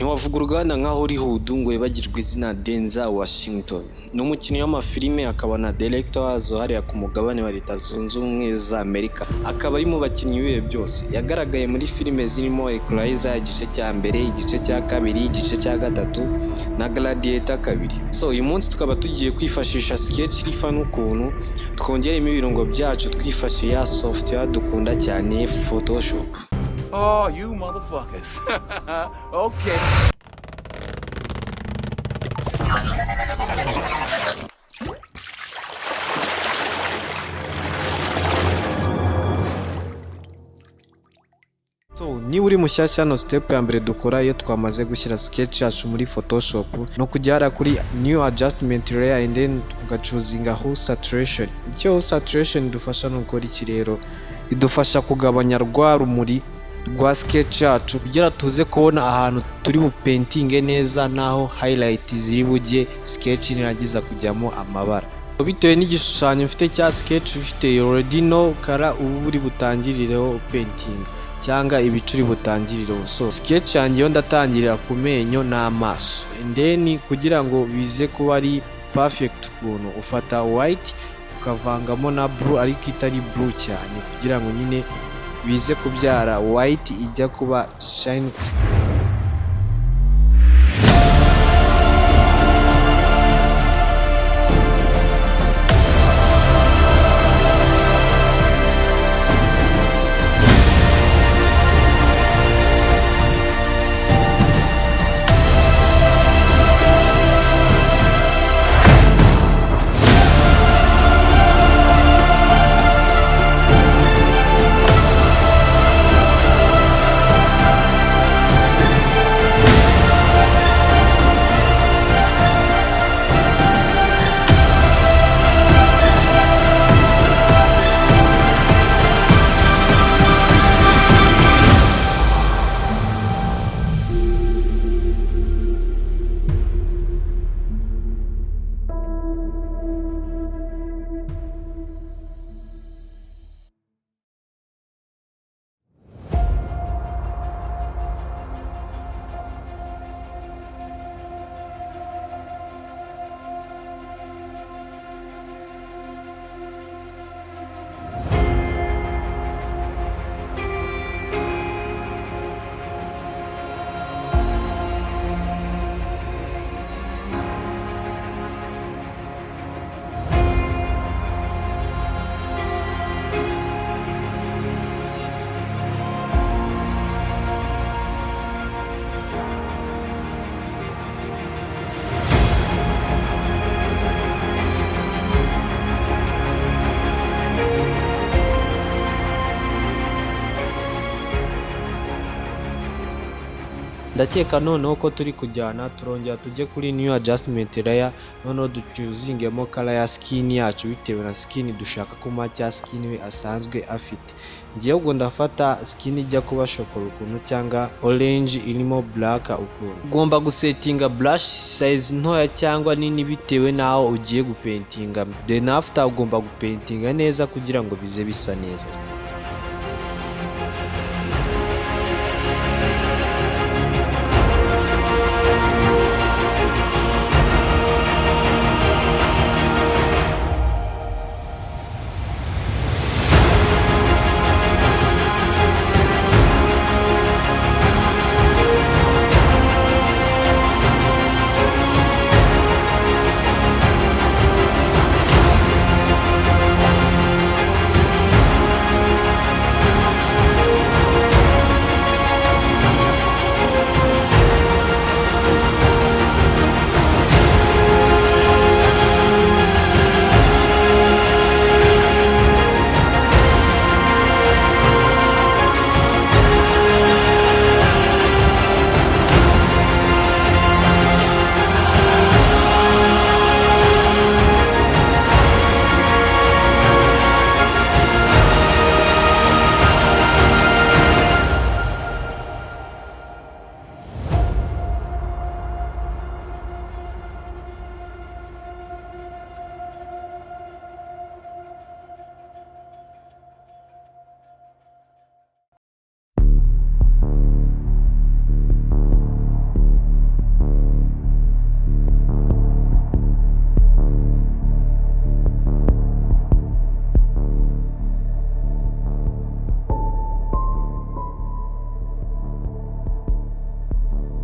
ntiwavuga uruganda nka Hollywood ngo wibagirwe izina Denzel Washington. Ni umukinnyi w'amafilime akaba na director wazo hariya ku mugabane wa Leta Zunze Ubumwe za Amerika. Akaba ari mu bakinnyi biwe byose. Yagaragaye muri filime zirimo Equalizer igice cya mbere, igice cya kabiri, igice cya gatatu na Gladiator kabiri. So uyu munsi tukaba tugiye kwifashisha sketch rifa n'ukuntu twongeremo ibirungo byacu twifashishije ya software dukunda cyane Photoshop. Oh, you motherfuckers. Okay. So niba uri mushyashya hano step ya mbere dukora iyo twamaze gushyira sketch yacu muri Photoshop no kujyara kuri new adjustment layer and then ugacuzinga hue saturation. Icyo hue saturation idufasha n'ukora iki rero, idufasha kugabanya rwa rumuri rwa sketch yacu kugira tuze kubona ahantu turi bu painting neza naho highlight ziri bujye sketch niragiza kujyamo amabara. Bitewe n'igishushanyo mfite cya sketch ufite already no kara ubu buri butangirireho painting cyangwa ibicuri butangirireho. So sketch yanjye yo ndatangirira ku menyo n'amaso, and then kugira ngo bize kuba ari perfect kuntu ufata white ukavangamo na blue ariko itari blue cyane kugira ngo nyine bize kubyara white ijya kuba shine. Ndakeka noneho ko turi kujyana turongera tujye kuri new adjustment layer, noneho ducuzingemo color ya skin yacu bitewe na skin dushaka kuma cya skin we asanzwe afite. Ngiye ubwo ndafata skin ijya kuba shokora ukuntu cyangwa orange irimo black ukuntu. Ugomba gusettinga brush size ntoya cyangwa nini bitewe naho ugiye gupaintinga, then after ugomba gupaintinga neza kugira ngo bize bisa neza.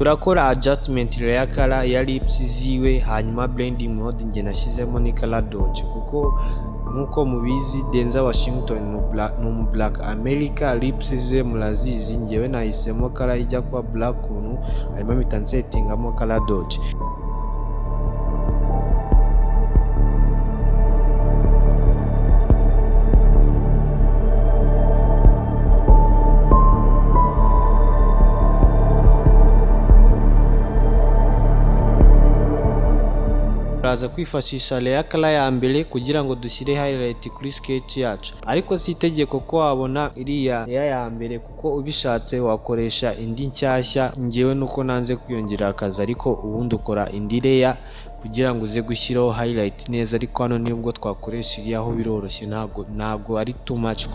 turakora adjustment layer color ya lips ziwe, hanyuma blending mode nge nashyizemo ni color dodge, kuko nkuko mubizi Denzel Washington ni black America, lips ze murazizi, ngewe nahisemo color ijya kwa black kuntu, hanyuma mpita nsetingamo color dodge. Turaza kwifashisha layer color ya mbere kugira ngo dushyire highlight kuri sketch yacu, ariko si itegeko ko wabona iriya layer ya mbere, kuko ubishatse wakoresha indi nshyashya. Ngewe nuko nanze kwiyongera akazi, ariko ubundi ukora indi layer kugira ngo uze gushyiraho highlight neza, ariko hano nibwo twakoresha iriya aho biroroshye, ntabwo ari too much.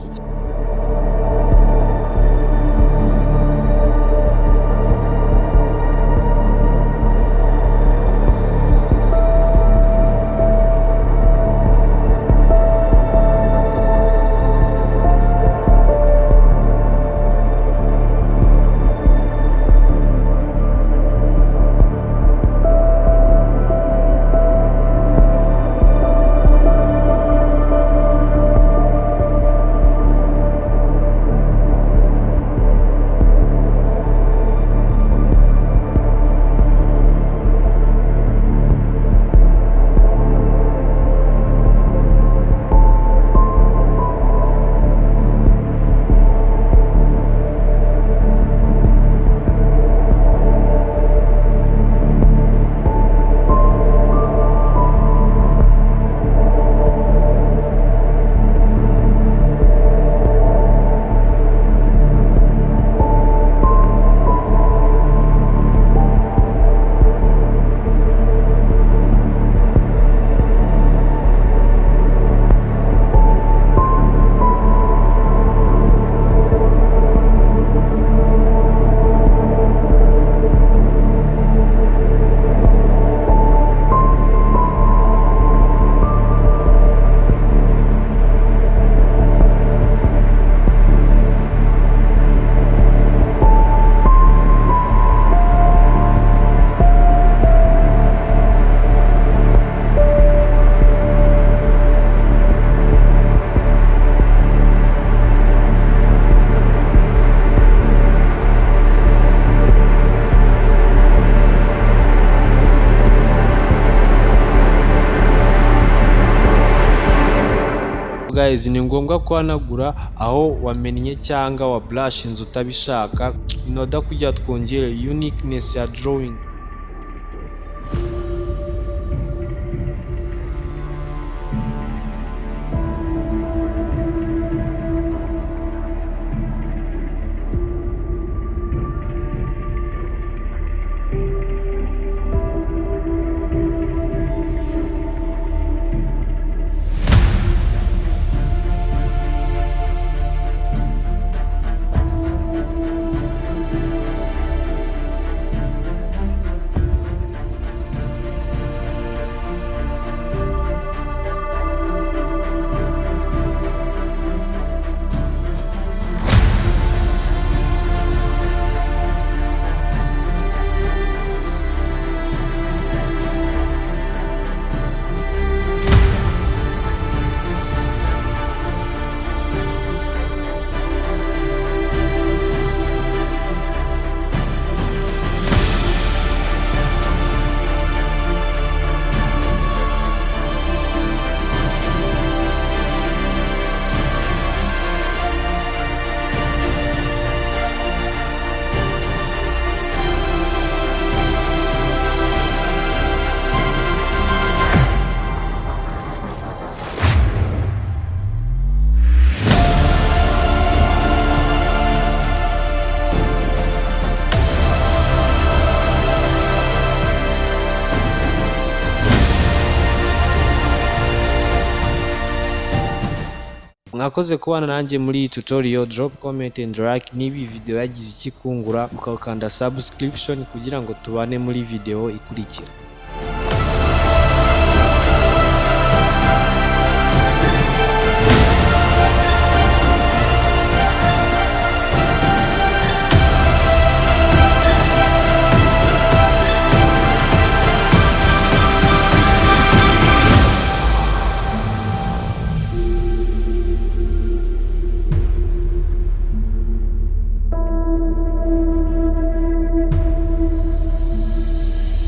Guys, ni ngombwa kwanagura aho wamennye cyangwa wa brush inzu utabishaka, in order kujya twongere uniqueness ya drawing. Mwakoze kubana nanjye muri iyi tutorial. Drop comment and like niba iyi video yagize ikikungura, ukakanda subscription kugira ngo tubane muri video ikurikira.